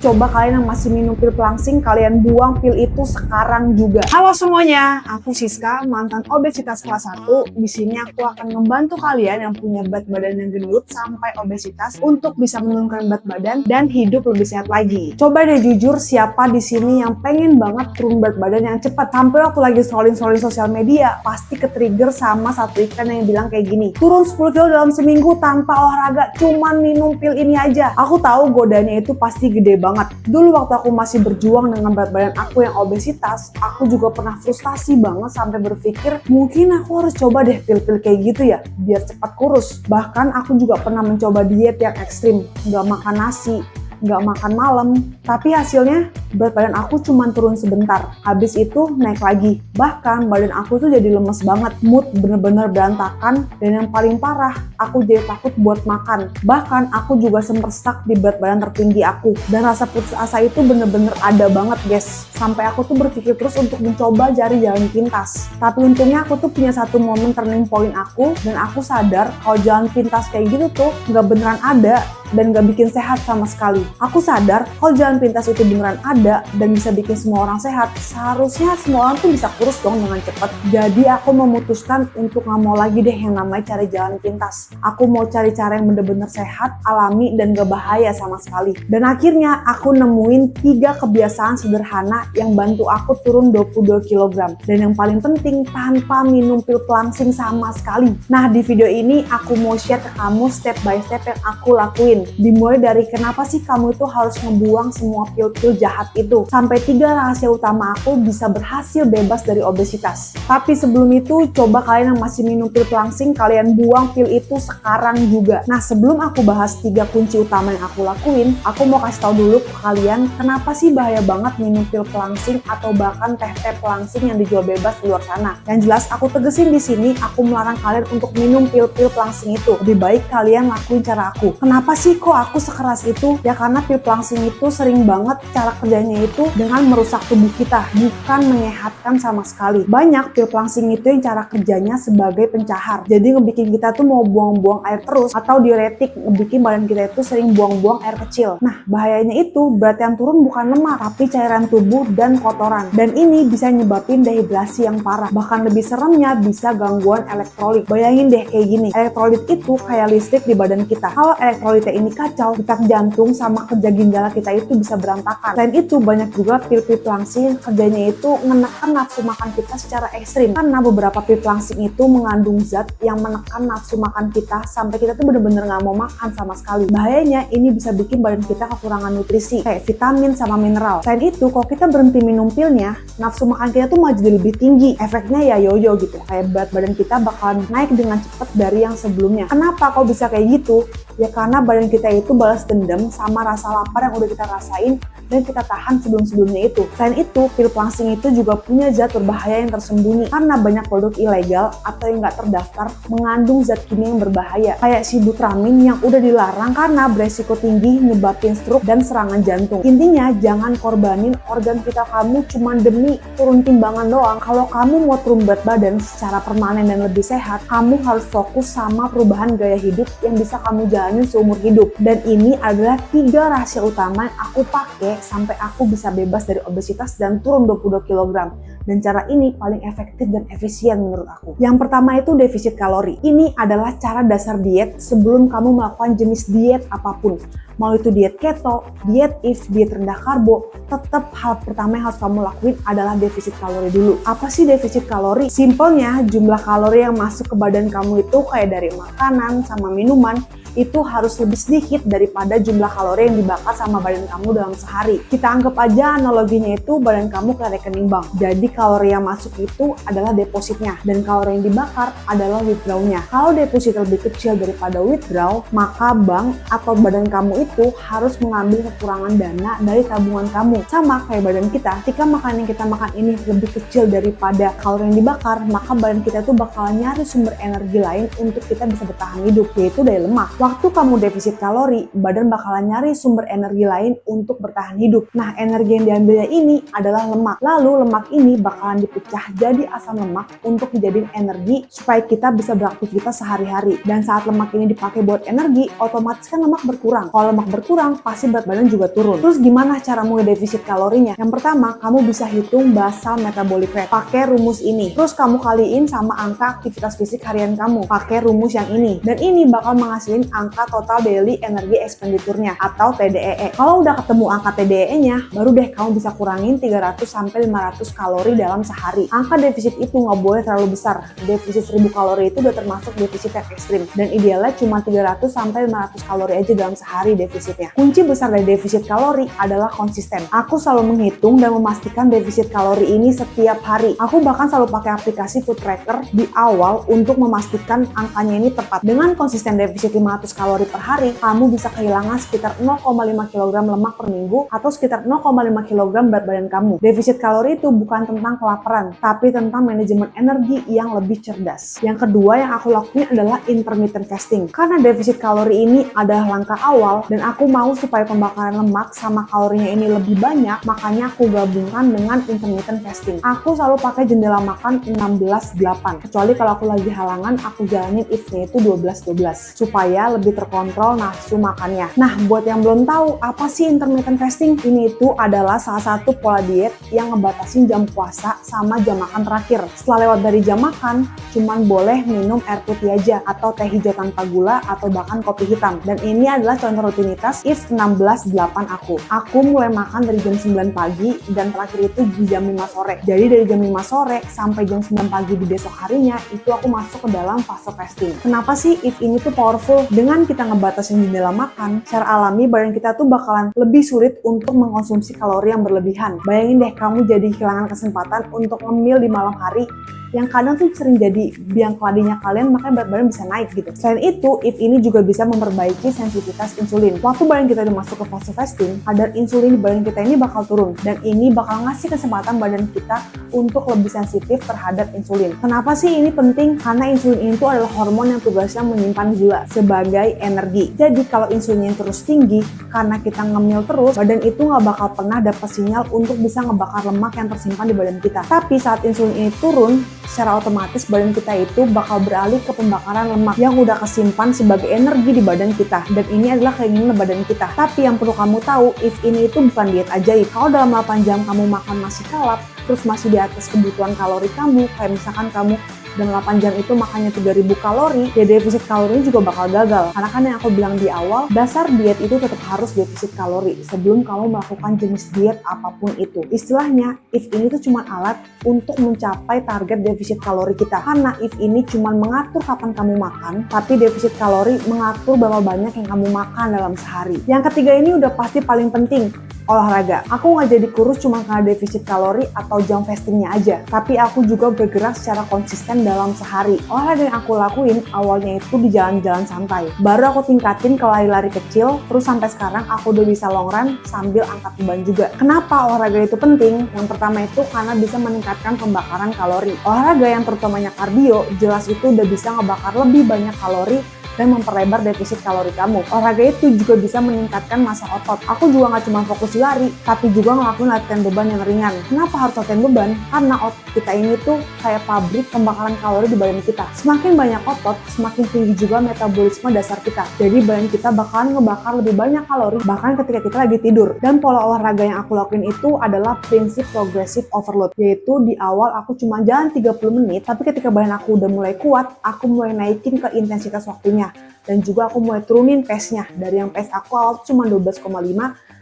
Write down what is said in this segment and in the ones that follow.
Coba kalian yang masih minum pil pelangsing, kalian buang pil itu sekarang juga. Halo semuanya, aku Siska, mantan obesitas kelas 1. Di sini aku akan membantu kalian yang punya berat badan yang gendut sampai obesitas untuk bisa menurunkan berat badan dan hidup lebih sehat lagi. Coba deh jujur, siapa di sini yang pengen banget turun berat badan yang cepat? Sampai waktu lagi scrolling sosial media, pasti ke-trigger sama satu iklan yang bilang kayak gini, turun 10 kilo dalam seminggu tanpa olahraga, cuman minum pil ini aja. Aku tahu godaannya itu pasti gede banget. Dulu waktu aku masih berjuang dengan berat badan aku yang obesitas, aku juga pernah frustasi banget sampai berpikir mungkin aku harus coba deh pil-pil kayak gitu ya biar cepat kurus. Bahkan aku juga pernah mencoba diet yang ekstrim, nggak makan nasi, nggak makan malam, tapi hasilnya berat badan aku cuma turun sebentar, habis itu naik lagi. Bahkan badan aku tuh jadi lemes banget, mood bener-bener berantakan, dan yang paling parah, aku jadi takut buat makan. Bahkan aku juga sempet stuck di berat badan tertinggi aku, dan rasa putus asa itu bener-bener ada banget guys, sampai aku tuh berpikir terus untuk mencoba cari jalan pintas. Tapi untungnya aku tuh punya satu momen turning point aku, dan aku sadar kalau jalan pintas kayak gitu tuh nggak beneran ada, dan gak bikin sehat sama sekali. Aku sadar kalau jalan pintas itu beneran ada dan bisa bikin semua orang sehat, seharusnya semua orang tuh bisa kurus dong dengan cepat. Jadi aku memutuskan untuk gak mau lagi deh yang namanya cari jalan pintas. Aku mau cari cara yang bener-bener sehat, alami, dan gak bahaya sama sekali. Dan akhirnya aku nemuin 3 kebiasaan sederhana yang bantu aku turun 22 kg. Dan yang paling penting, tanpa minum pil pelangsing sama sekali. Nah, di video ini aku mau share ke kamu step by step yang aku lakuin. Dimulai dari kenapa sih kamu itu harus ngebuang semua pil-pil jahat itu, sampai 3 rahasia utama aku bisa berhasil bebas dari obesitas. Tapi sebelum itu, coba kalian yang masih minum pil pelangsing, kalian buang pil itu sekarang juga. Nah, sebelum aku bahas 3 kunci utama yang aku lakuin, aku mau kasih tahu dulu ke kalian kenapa sih bahaya banget minum pil pelangsing atau bahkan teh-teh pelangsing yang dijual bebas di luar sana. Yang jelas aku tegesin di sini, aku melarang kalian untuk minum pil-pil pelangsing itu. Lebih baik kalian lakuin cara aku. Kenapa sih kok aku sekeras itu? Ya karena pil pelangsing itu sering banget cara kerjanya itu dengan merusak tubuh kita, bukan menyehatkan sama sekali. Banyak pil pelangsing itu yang cara kerjanya sebagai pencahar, jadi ngebikin kita tuh mau buang-buang air terus, atau diuretik, ngebikin badan kita itu sering buang-buang air kecil. Nah, bahayanya itu berat yang turun bukan lemak, tapi cairan tubuh dan kotoran, dan ini bisa nyebabin dehidrasi yang parah. Bahkan lebih seremnya bisa gangguan elektrolit. Bayangin deh kayak gini, elektrolit itu kayak listrik di badan kita. Kalau elektrolitnya ini kacau, detak jantung sama kerja ginjal kita itu bisa berantakan. Selain itu, banyak juga pil-pil pelangsing kerjanya itu menekan nafsu makan kita secara ekstrim. Karena beberapa pil pelangsing itu mengandung zat yang menekan nafsu makan kita sampai kita tuh bener-bener gak mau makan sama sekali. Bahayanya ini bisa bikin badan kita kekurangan nutrisi kayak vitamin sama mineral. Selain itu, kalau kita berhenti minum pilnya, nafsu makan kita tuh malah jadi lebih tinggi. Efeknya ya yoyo gitu, kayak berat badan kita bakalan naik dengan cepat dari yang sebelumnya. Kenapa kok bisa kayak gitu? Ya karena badan kita itu balas dendam sama rasa lapar yang udah kita rasain dan kita tahan sebelum-sebelumnya itu. Selain itu, pil pelangsing itu juga punya zat berbahaya yang tersembunyi karena banyak produk ilegal atau yang nggak terdaftar mengandung zat kimia yang berbahaya kayak sibutramine yang udah dilarang karena beresiko tinggi nyebabin stroke dan serangan jantung. Intinya, jangan korbanin organ vital kamu cuma demi turun timbangan doang. Kalau kamu mau turun berat badan secara permanen dan lebih sehat, kamu harus fokus sama perubahan gaya hidup yang bisa kamu jalani seumur hidup. Dan ini adalah 3 rahasia utama yang aku pakai sampai aku bisa bebas dari obesitas dan turun 22 kg. Dan cara ini paling efektif dan efisien menurut aku. Yang pertama itu defisit kalori. Ini adalah cara dasar diet sebelum kamu melakukan jenis diet apapun. Mau itu diet keto, diet if, diet rendah karbo, tetap hal pertama yang harus kamu lakuin adalah defisit kalori dulu. Apa sih defisit kalori? Simpelnya, jumlah kalori yang masuk ke badan kamu itu kayak dari makanan sama minuman itu harus lebih sedikit daripada jumlah kalori yang dibakar sama badan kamu dalam sehari. Kita anggap aja analoginya itu badan kamu ke rekening bank. Jadi kalori yang masuk itu adalah depositnya dan kalori yang dibakar adalah withdrawnya. Kalau deposit lebih kecil daripada withdraw, maka bank atau badan kamu itu harus mengambil kekurangan dana dari tabungan kamu. Sama kayak badan kita, ketika makanan yang kita makan ini lebih kecil daripada kalori yang dibakar, maka badan kita tuh bakal nyari sumber energi lain untuk kita bisa bertahan hidup, yaitu dari lemak. Waktu kamu defisit kalori, badan bakalan nyari sumber energi lain untuk bertahan hidup. Nah, energi yang diambilnya ini adalah lemak. Lalu lemak ini bakalan dipecah jadi asam lemak untuk dijadiin energi supaya kita bisa beraktivitas sehari-hari. Dan saat lemak ini dipakai buat energi, otomatis kan lemak berkurang. Kalau lemak berkurang, pasti berat badan juga turun. Terus gimana cara ngedefisit kalorinya? Yang pertama, kamu bisa hitung basal metabolic rate. Pakai rumus ini. Terus kamu kaliin sama angka aktivitas fisik harian kamu. Pakai rumus yang ini. Dan ini bakal menghasilin angka total daily energy expenditure-nya atau TDEE. Kalau udah ketemu angka TDEE-nya, baru deh kamu bisa kurangin 300-500 kalori dalam sehari. Angka defisit itu nggak boleh terlalu besar. Defisit 1000 kalori itu udah termasuk defisit yang ekstrim. Dan idealnya cuma 300-500 kalori aja dalam sehari defisitnya. Kunci besar dari defisit kalori adalah konsisten. Aku selalu menghitung dan memastikan defisit kalori ini setiap hari. Aku bahkan selalu pakai aplikasi food tracker di awal untuk memastikan angkanya ini tepat. Dengan konsisten defisit 500 kalori per hari, kamu bisa kehilangan sekitar 0,5 kg lemak per minggu atau sekitar 0,5 kg berat badan kamu. Defisit kalori itu bukan tentang kelaparan, tapi tentang manajemen energi yang lebih cerdas. Yang kedua yang aku lakuin adalah intermittent fasting. Karena defisit kalori ini adalah langkah awal dan aku mau supaya pembakaran lemak sama kalorinya ini lebih banyak, makanya aku gabungkan dengan intermittent fasting. Aku selalu pakai jendela makan 16-8. Kecuali kalau aku lagi halangan, aku jalanin if-nya itu 12-12 supaya lebih terkontrol nafsu makannya. Nah, buat yang belum tahu apa sih intermittent fasting? Ini itu adalah salah satu pola diet yang ngebatasin jam puasa sama jam makan terakhir. Setelah lewat dari jam makan, cuman boleh minum air putih aja atau teh hijau tanpa gula atau bahkan kopi hitam. Dan ini adalah contoh rutinitas if 16-8 aku. Aku mulai makan dari jam 9 pagi dan terakhir itu di jam 5 sore. Jadi dari jam 5 sore sampai jam 9 pagi di besok harinya itu aku masuk ke dalam fase fasting. Kenapa sih if ini tuh powerful? Dengan kita ngebatasin jendela makan, secara alami badan kita tuh bakalan lebih sulit untuk mengkonsumsi kalori yang berlebihan. Bayangin deh kamu jadi kehilangan kesempatan untuk ngemil di malam hari yang kadang tuh sering jadi biang keladinya kalian, makanya berat badan bisa naik gitu. Selain itu, if ini juga bisa memperbaiki sensitivitas insulin. Waktu badan kita udah masuk ke fase fasting, kadar insulin di badan kita ini bakal turun dan ini bakal ngasih kesempatan badan kita untuk lebih sensitif terhadap insulin. Kenapa sih ini penting? Karena insulin itu adalah hormon yang tugasnya menyimpan gula sebagai energi. Jadi kalau insulinnya terus tinggi, karena kita ngemil terus, badan itu nggak bakal pernah dapat sinyal untuk bisa ngebakar lemak yang tersimpan di badan kita. Tapi saat insulin ini turun, secara otomatis badan kita itu bakal beralih ke pembakaran lemak yang udah kesimpan sebagai energi di badan kita. Dan ini adalah keinginan badan kita. Tapi yang perlu kamu tahu, if ini itu bukan diet ajaib. Kalau dalam 8 jam kamu makan masih kalap, terus masih di atas kebutuhan kalori kamu, kayak misalkan kamu dalam 8 jam itu makannya 3000 kalori, ya defisit kalorinya juga bakal gagal. Karena kan yang aku bilang di awal, dasar diet itu tetap harus defisit kalori sebelum kamu melakukan jenis diet apapun itu. Istilahnya, if ini tuh cuma alat untuk mencapai target defisit kalori kita. Karena if ini cuma mengatur kapan kamu makan, tapi defisit kalori mengatur berapa banyak yang kamu makan dalam sehari. Yang ketiga ini udah pasti paling penting, olahraga. Aku nggak jadi kurus cuma karena defisit kalori atau jam fastingnya aja, tapi aku juga bergerak secara konsisten dalam sehari. Olahraga yang aku lakuin awalnya itu di jalan-jalan santai. Baru aku tingkatin ke lari-lari kecil, terus sampai sekarang aku udah bisa long run sambil angkat beban juga. Kenapa olahraga itu penting? Yang pertama itu karena bisa meningkatkan pembakaran kalori. Olahraga yang terutamanya kardio, jelas itu udah bisa ngebakar lebih banyak kalori dan memperlebar defisit kalori kamu. Olahraga itu juga bisa meningkatkan massa otot. Aku juga nggak cuma fokus lari, tapi juga ngelakuin latihan beban yang ringan. Kenapa harus latihan beban? Karena otot kita ini tuh kayak pabrik pembakaran kalori di badan kita. Semakin banyak otot, semakin tinggi juga metabolisme dasar kita. Jadi badan kita bakalan ngebakar lebih banyak kalori bahkan ketika kita lagi tidur. Dan pola olahraga yang aku lakuin itu adalah prinsip progressive overload. Yaitu di awal aku cuma jalan 30 menit, tapi ketika badan aku udah mulai kuat, aku mulai naikin ke intensitas waktunya. Dan juga aku mulai turunin pace-nya. Dari yang pace aku awal cuma 12,5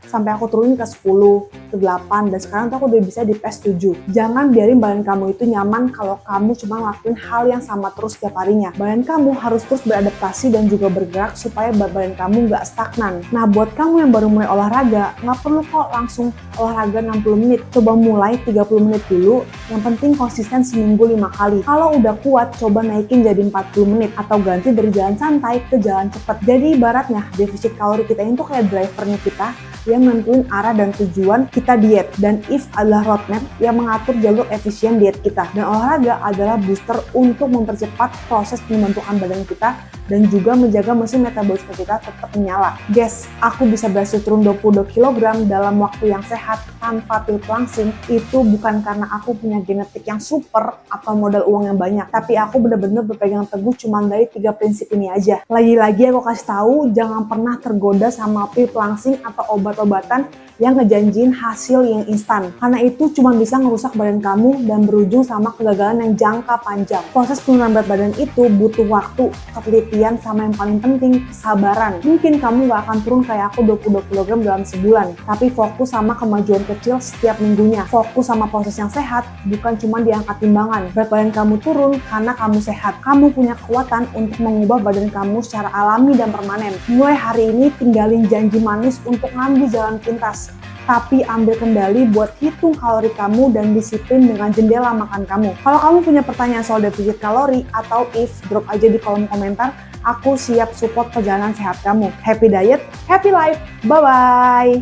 sampai aku turunin ke 10, ke 8, dan sekarang tuh aku udah bisa di pace 7. Jangan biarin badan kamu itu nyaman kalau kamu cuma ngelakuin hal yang sama terus setiap harinya. Badan kamu harus terus beradaptasi dan juga bergerak supaya badan kamu nggak stagnan. Nah, buat kamu yang baru mulai olahraga, nggak perlu kok langsung olahraga 60 menit. Coba mulai 30 menit dulu, yang penting konsisten seminggu 5 kali. Kalau udah kuat, coba naikin jadi 40 menit atau ganti dari jalan santai ke jalan cepat. Jadi ibaratnya defisit kalori kita ini tuh kayak drivernya kita yang nentuin arah dan tujuan kita diet, dan if adalah roadmap yang mengatur jalur efisien diet kita, dan olahraga adalah booster untuk mempercepat proses pembentukan badan kita dan juga menjaga mesin metabolisme kita tetap menyala. Guys, aku bisa berhasil turun 22 kg dalam waktu yang sehat tanpa pil pelangsing itu bukan karena aku punya genetik yang super atau modal uang yang banyak, tapi aku bener-bener berpegang teguh cuma dari 3 prinsip ini aja. Lagi-lagi aku kasih tahu, jangan pernah tergoda sama pil pelangsing atau obat-obatan yang ngejanjiin hasil yang instan, karena itu cuma bisa ngerusak badan kamu dan berujung sama kegagalan yang jangka panjang. Proses penurunan berat badan itu butuh waktu, ketelitian, sama yang paling penting, kesabaran. Mungkin kamu gak akan turun kayak aku 22 kg dalam sebulan, tapi fokus sama kemajuan kecil setiap minggunya. Fokus sama proses yang sehat, bukan cuma di angka timbangan. Berat badan kamu turun karena kamu sehat. Kamu punya kekuatan untuk mengubah badan kamu secara alami dan permanen. Mulai hari ini tinggalin janji manis untuk ngambil jalan pintas, tapi ambil kendali buat hitung kalori kamu dan disiplin dengan jendela makan kamu. Kalau kamu punya pertanyaan soal defisit kalori atau if, drop aja di kolom komentar. Aku siap support perjalanan sehat kamu. Happy diet, happy life. Bye-bye.